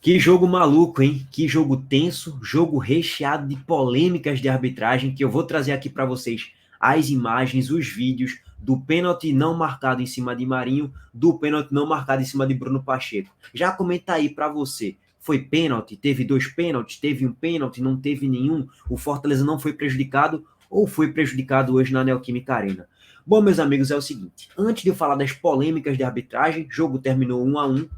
Que jogo maluco, hein? Que jogo tenso, jogo recheado de polêmicas de arbitragem, que eu vou trazer aqui para vocês as imagens, os vídeos do pênalti não marcado em cima de Marinho, do pênalti não marcado em cima de Bruno Pacheco. Já comenta aí para você, foi pênalti? Teve 2 pênaltis? Teve um pênalti? Não teve nenhum? O Fortaleza não foi prejudicado ou foi prejudicado hoje na Neoquímica Arena? Bom, meus amigos, é o seguinte, antes de eu falar das polêmicas de arbitragem, jogo terminou 1-1.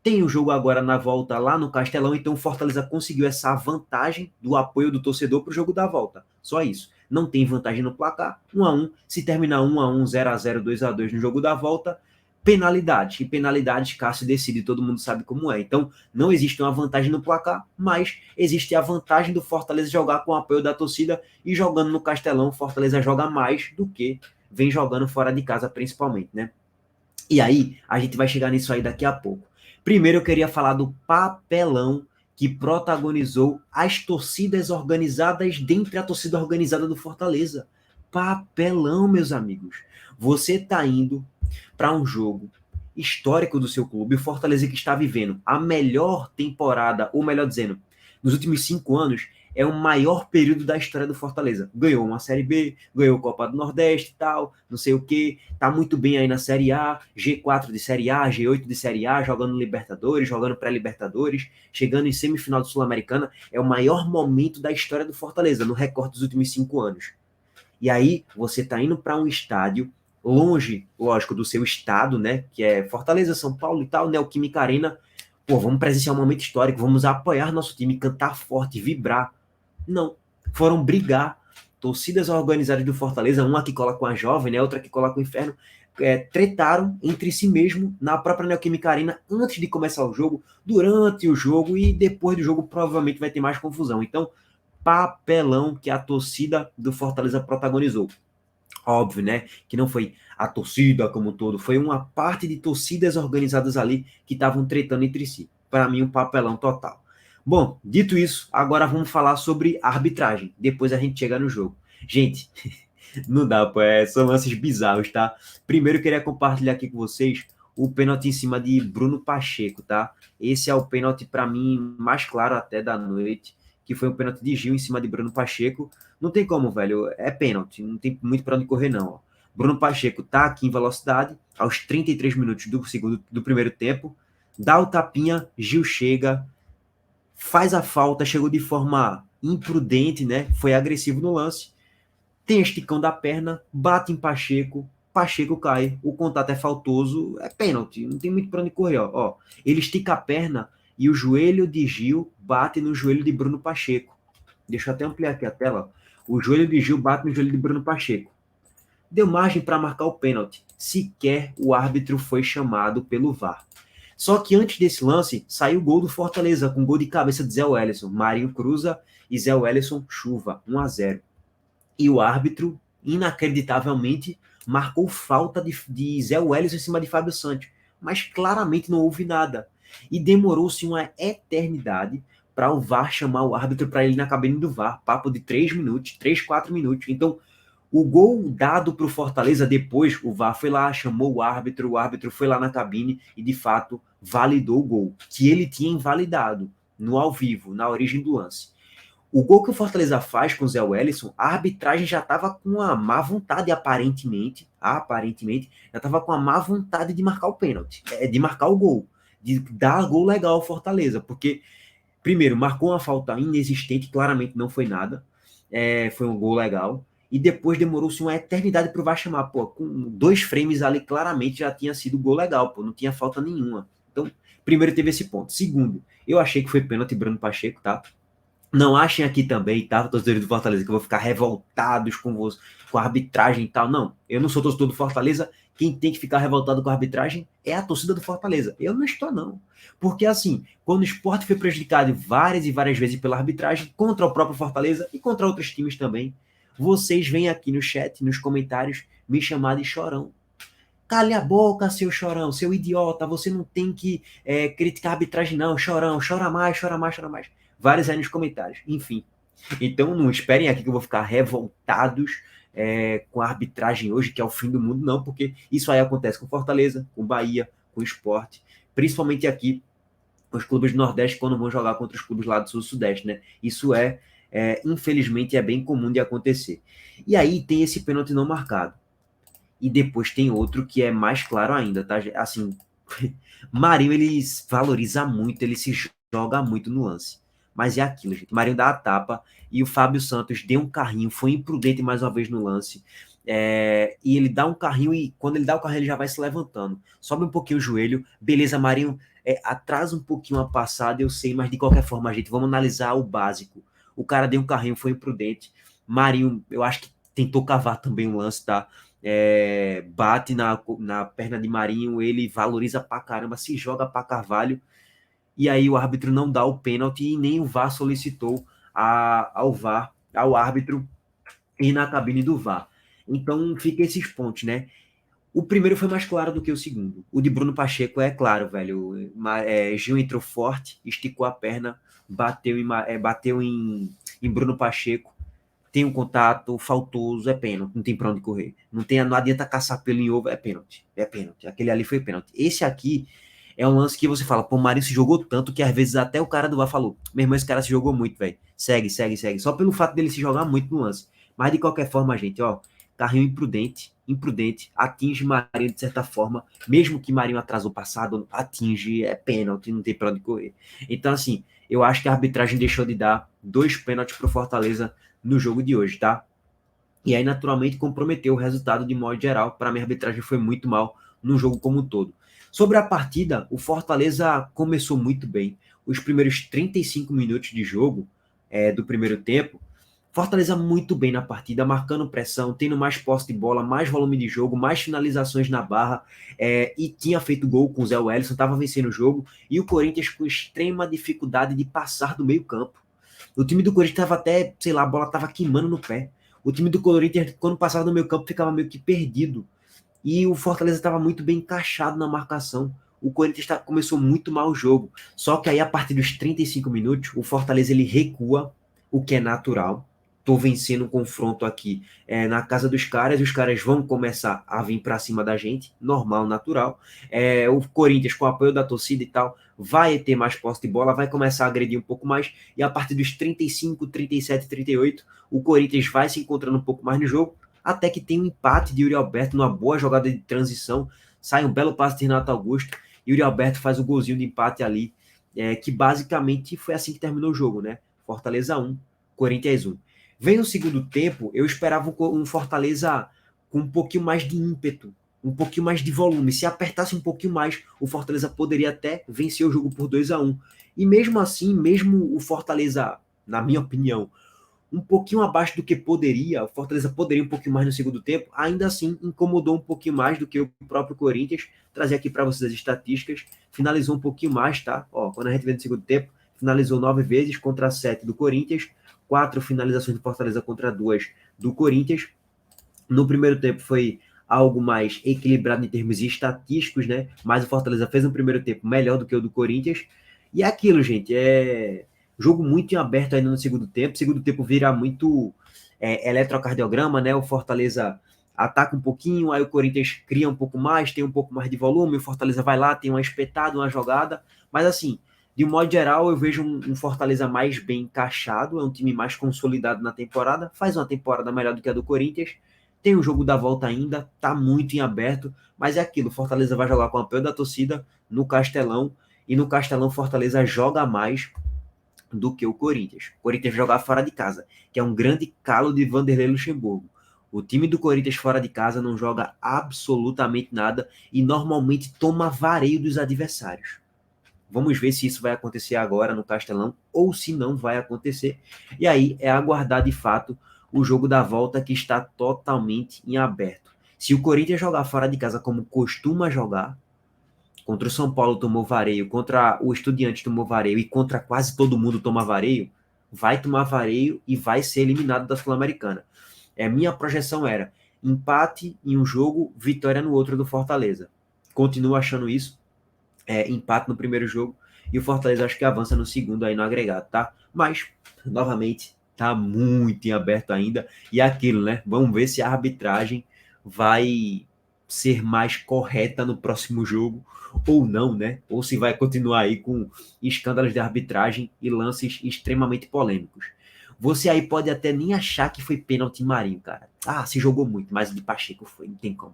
Tem o jogo agora na volta lá no Castelão, então o Fortaleza conseguiu essa vantagem do apoio do torcedor para o jogo da volta. Só isso. Não tem vantagem no placar, 1-1. Se terminar 1-1, 0-0, 2-2 no jogo da volta, penalidade. E penalidade, Cássio decide, todo mundo sabe como é. Então, não existe uma vantagem no placar, mas existe a vantagem do Fortaleza jogar com o apoio da torcida e jogando no Castelão, o Fortaleza joga mais do que vem jogando fora de casa, principalmente, né? E aí, a gente vai chegar nisso aí daqui a pouco. Primeiro, eu queria falar do papelão que protagonizou as torcidas organizadas dentre a torcida organizada do Fortaleza. Papelão, meus amigos. Você está indo para um jogo histórico do seu clube, o Fortaleza que está vivendo a melhor temporada, ou melhor dizendo, nos últimos 5 anos, é o maior período da história do Fortaleza. Ganhou uma Série B, ganhou Copa do Nordeste e tal, não sei o que, tá muito bem aí na Série A, G4 de Série A, G8 de Série A, jogando Libertadores, jogando pré-Libertadores, chegando em semifinal do Sul-Americana, é o maior momento da história do Fortaleza, no recorte dos últimos 5 anos. E aí, você tá indo para um estádio longe, lógico, do seu estado, né, que é Fortaleza, São Paulo e tal, Neoquímica Arena. Pô, vamos presenciar um momento histórico, vamos apoiar nosso time, cantar forte, vibrar. Não, foram brigar. Torcidas organizadas do Fortaleza, uma que cola com a Jovem, né, outra que cola com o Inferno, tretaram entre si mesmo na própria Neoquímica Arena antes de começar o jogo, durante o jogo e depois do jogo provavelmente vai ter mais confusão. Então, papelão que a torcida do Fortaleza protagonizou. Óbvio, né, que não foi a torcida como um todo, foi uma parte de torcidas organizadas ali que estavam tretando entre si. Para mim, um papelão total. Bom, dito isso, agora vamos falar sobre arbitragem. Depois a gente chega no jogo. Gente, não dá, pô, são lances bizarros, tá? Primeiro, eu queria compartilhar aqui com vocês o pênalti em cima de Bruno Pacheco, tá? Esse é o pênalti, para mim, mais claro até da noite, que foi um pênalti de Gil em cima de Bruno Pacheco. Não tem como, velho, é pênalti, não tem muito para onde correr, não. Ó. Bruno Pacheco tá aqui em velocidade, aos 33 minutos do primeiro tempo, dá o tapinha, Gil chega, faz a falta, chegou de forma imprudente, né? Foi agressivo no lance, tem esticão da perna, bate em Pacheco, Pacheco cai, o contato é faltoso, é pênalti, não tem muito para onde correr, ó. Ele estica a perna e o joelho de Gil bate no joelho de Bruno Pacheco. Deixa eu até ampliar aqui a tela. O joelho de Gil bate no joelho de Bruno Pacheco. Deu margem para marcar o pênalti. Sequer o árbitro foi chamado pelo VAR. Só que antes desse lance, saiu o gol do Fortaleza, com gol de cabeça de Zé Wellison. Marinho cruza e Zé Wellison chuva, 1-0. E o árbitro, inacreditavelmente, marcou falta de Zé Wellison em cima de Fábio Santos. Mas claramente não houve nada. E demorou-se uma eternidade para o VAR chamar o árbitro para ele na cabine do VAR. Papo de 3 minutos, 3, 4 minutos. Então, o gol dado para o Fortaleza depois, o VAR foi lá, chamou o árbitro foi lá na cabine e, de fato, validou o gol, que ele tinha invalidado no ao vivo, na origem do lance. O gol que o Fortaleza faz com o Zé Wellison, a arbitragem já estava com uma má vontade, aparentemente, já estava com a má vontade de marcar o pênalti, de marcar o gol, de dar gol legal ao Fortaleza, porque, primeiro, marcou uma falta inexistente, claramente não foi nada, foi um gol legal, e depois demorou-se uma eternidade para o VAR chamar, pô, com 2 frames ali, claramente já tinha sido gol legal, pô, não tinha falta nenhuma. Então, primeiro teve esse ponto. Segundo, eu achei que foi pênalti Bruno Pacheco, tá? Não achem aqui também, tá, torcedores do Fortaleza, que eu vou ficar revoltados com a arbitragem e tal. Não, eu não sou torcedor do Fortaleza. Quem tem que ficar revoltado com a arbitragem é a torcida do Fortaleza. Eu não estou, não. Porque, assim, quando o esporte foi prejudicado várias e várias vezes pela arbitragem, contra o próprio Fortaleza e contra outros times também, vocês vêm aqui no chat, nos comentários, me chamar de chorão. Cale a boca, seu chorão, seu idiota, você não tem que criticar a arbitragem, não, chorão, chora mais, chora mais, chora mais. Vários aí nos comentários, enfim. Então não esperem aqui que eu vou ficar revoltados com a arbitragem hoje, que é o fim do mundo, não, porque isso aí acontece com Fortaleza, com Bahia, com o Sport, principalmente aqui os clubes do Nordeste quando vão jogar contra os clubes lá do Sul-Sudeste, né? Isso infelizmente, é bem comum de acontecer. E aí tem esse pênalti não marcado. E depois tem outro que é mais claro ainda, tá? Assim, Marinho, ele valoriza muito, ele se joga muito no lance. Mas é aquilo, gente. Marinho dá a tapa e o Fábio Santos deu um carrinho, foi imprudente mais uma vez no lance. E ele dá um carrinho e quando ele dá o carrinho ele já vai se levantando. Sobe um pouquinho o joelho. Beleza, Marinho, atrasa um pouquinho a passada, eu sei, mas de qualquer forma, gente, vamos analisar o básico. O cara deu um carrinho, foi imprudente. Marinho, eu acho que tentou cavar também o lance, tá? Bate na perna de Marinho, ele valoriza pra caramba, se joga pra Carvalho, e aí o árbitro não dá o pênalti e nem o VAR solicitou ao árbitro ir na cabine do VAR. Então fica esses pontos, né? O primeiro foi mais claro do que o segundo. O de Bruno Pacheco é claro, velho. Gil entrou forte, esticou a perna, bateu em Bruno Pacheco, tem um contato faltoso, é pênalti, não tem pra onde correr. Não adianta caçar pelo em ovo, é pênalti. É pênalti. Aquele ali foi pênalti. Esse aqui é um lance que você fala, pô, o Marinho se jogou tanto que às vezes até o cara do VAR falou, meu irmão, esse cara se jogou muito, velho. Segue, segue, segue. Só pelo fato dele se jogar muito no lance. Mas de qualquer forma, gente, ó, carrinho imprudente, atinge Marinho de certa forma, mesmo que Marinho atrasou passado, atinge, é pênalti, não tem pra onde correr. Então, assim, eu acho que a arbitragem deixou de dar 2 pênaltis pro Fortaleza no jogo de hoje, tá? E aí, naturalmente, comprometeu o resultado de modo geral. Para mim, a arbitragem foi muito mal no jogo como um todo. Sobre a partida, o Fortaleza começou muito bem. Os primeiros 35 minutos de jogo do primeiro tempo, Fortaleza muito bem na partida, marcando pressão, tendo mais posse de bola, mais volume de jogo, mais finalizações na barra, e tinha feito gol com o Zé Wellison, estava vencendo o jogo, e o Corinthians com extrema dificuldade de passar do meio campo. O time do Corinthians estava até, sei lá, a bola estava queimando no pé. O time do Corinthians, quando passava no meio campo, ficava meio que perdido. E o Fortaleza estava muito bem encaixado na marcação. O Corinthians começou muito mal o jogo. Só que aí, a partir dos 35 minutos, o Fortaleza ele recua, o que é natural. Tô vencendo um confronto aqui na casa dos caras, os caras vão começar a vir para cima da gente, normal, natural. O Corinthians, com o apoio da torcida e tal, vai ter mais posse de bola, vai começar a agredir um pouco mais, e a partir dos 35, 37, 38, o Corinthians vai se encontrando um pouco mais no jogo, até que tem um empate de Yuri Alberto numa boa jogada de transição, sai um belo passe de Renato Augusto, e Yuri Alberto faz o golzinho de empate ali, que basicamente foi assim que terminou o jogo, né? Fortaleza 1, Corinthians 1. Vem no segundo tempo, eu esperava um Fortaleza com um pouquinho mais de ímpeto, um pouquinho mais de volume. Se apertasse um pouquinho mais, o Fortaleza poderia até vencer o jogo por 2-1. E mesmo assim, mesmo o Fortaleza, na minha opinião, um pouquinho abaixo do que poderia, o Fortaleza poderia um pouquinho mais no segundo tempo, ainda assim incomodou um pouquinho mais do que o próprio Corinthians. Trazer aqui para vocês as estatísticas, finalizou um pouquinho mais, tá? Ó, quando a gente vê no segundo tempo, finalizou 9 vezes contra 7 do Corinthians, 4 finalizações do Fortaleza contra 2 do Corinthians. No primeiro tempo foi algo mais equilibrado em termos estatísticos, né? Mas o Fortaleza fez um primeiro tempo melhor do que o do Corinthians. E é aquilo, gente, jogo muito em aberto ainda no segundo tempo. O segundo tempo vira muito eletrocardiograma, né? O Fortaleza ataca um pouquinho, aí o Corinthians cria um pouco mais, tem um pouco mais de volume, o Fortaleza vai lá, tem uma espetada, uma jogada, mas assim, de um modo geral, eu vejo um Fortaleza mais bem encaixado, é um time mais consolidado na temporada, faz uma temporada melhor do que a do Corinthians, tem o jogo da volta ainda, tá muito em aberto, mas é aquilo, Fortaleza vai jogar com o apoio da torcida no Castelão, e no Castelão Fortaleza joga mais do que o Corinthians. O Corinthians vai jogar fora de casa, que é um grande calo de Vanderlei Luxemburgo. O time do Corinthians fora de casa não joga absolutamente nada e normalmente toma vareio dos adversários. Vamos ver se isso vai acontecer agora no Castelão ou se não vai acontecer. E aí é aguardar de fato o jogo da volta que está totalmente em aberto. Se o Corinthians jogar fora de casa como costuma jogar, contra o São Paulo tomou vareio, contra o Estudiantes tomou vareio e contra quase todo mundo toma vareio, vai tomar vareio e vai ser eliminado da Sul-Americana. Minha projeção era empate em um jogo, vitória no outro do Fortaleza. Continuo achando isso. Empate no primeiro jogo e o Fortaleza acho que avança no segundo aí no agregado, tá? Mas, novamente, tá muito em aberto ainda e é aquilo, né? Vamos ver se a arbitragem vai ser mais correta no próximo jogo, ou não, né? Ou se vai continuar aí com escândalos de arbitragem e lances extremamente polêmicos. Você aí pode até nem achar que foi pênalti Marinho, cara. Ah, se jogou muito, mas o de Pacheco foi, não tem como.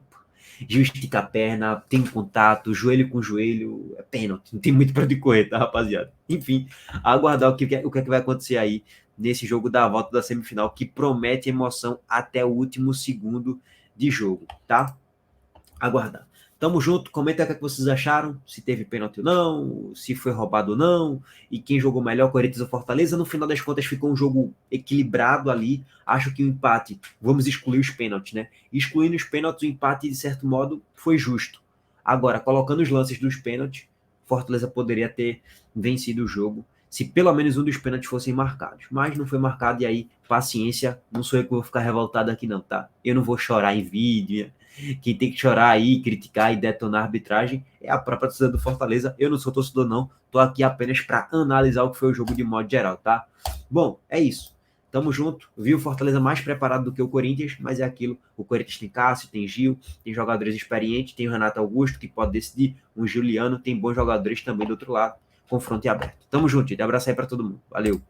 Gil estica a perna, tem contato, joelho com joelho, é pênalti, não tem muito para onde correr, tá, rapaziada? Enfim, aguardar o que é que vai acontecer aí nesse jogo da volta da semifinal, que promete emoção até o último segundo de jogo, tá? Aguardar. Tamo junto, comenta o que vocês acharam, se teve pênalti ou não, se foi roubado ou não, e quem jogou melhor, Corinthians ou Fortaleza. No final das contas ficou um jogo equilibrado ali. Acho que o empate, vamos excluir os pênaltis, né? Excluindo os pênaltis, o empate, de certo modo, foi justo. Agora, colocando os lances dos pênaltis, Fortaleza poderia ter vencido o jogo se pelo menos um dos pênaltis fossem marcados. Mas não foi marcado, e aí, paciência, não sou eu que vou ficar revoltado aqui não, tá? Eu não vou chorar em vídeo. Quem tem que chorar aí, criticar e detonar a arbitragem é a própria torcida do Fortaleza. Eu não sou torcedor, não. Tô aqui apenas para analisar o que foi o jogo de modo geral, tá? Bom, é isso. Tamo junto. Vi o Fortaleza mais preparado do que o Corinthians, mas é aquilo. O Corinthians tem Cássio, tem Gil, tem jogadores experientes, tem o Renato Augusto, que pode decidir, um Juliano, tem bons jogadores também do outro lado. Confronto aberto. Tamo junto, gente. Abraço aí para todo mundo. Valeu.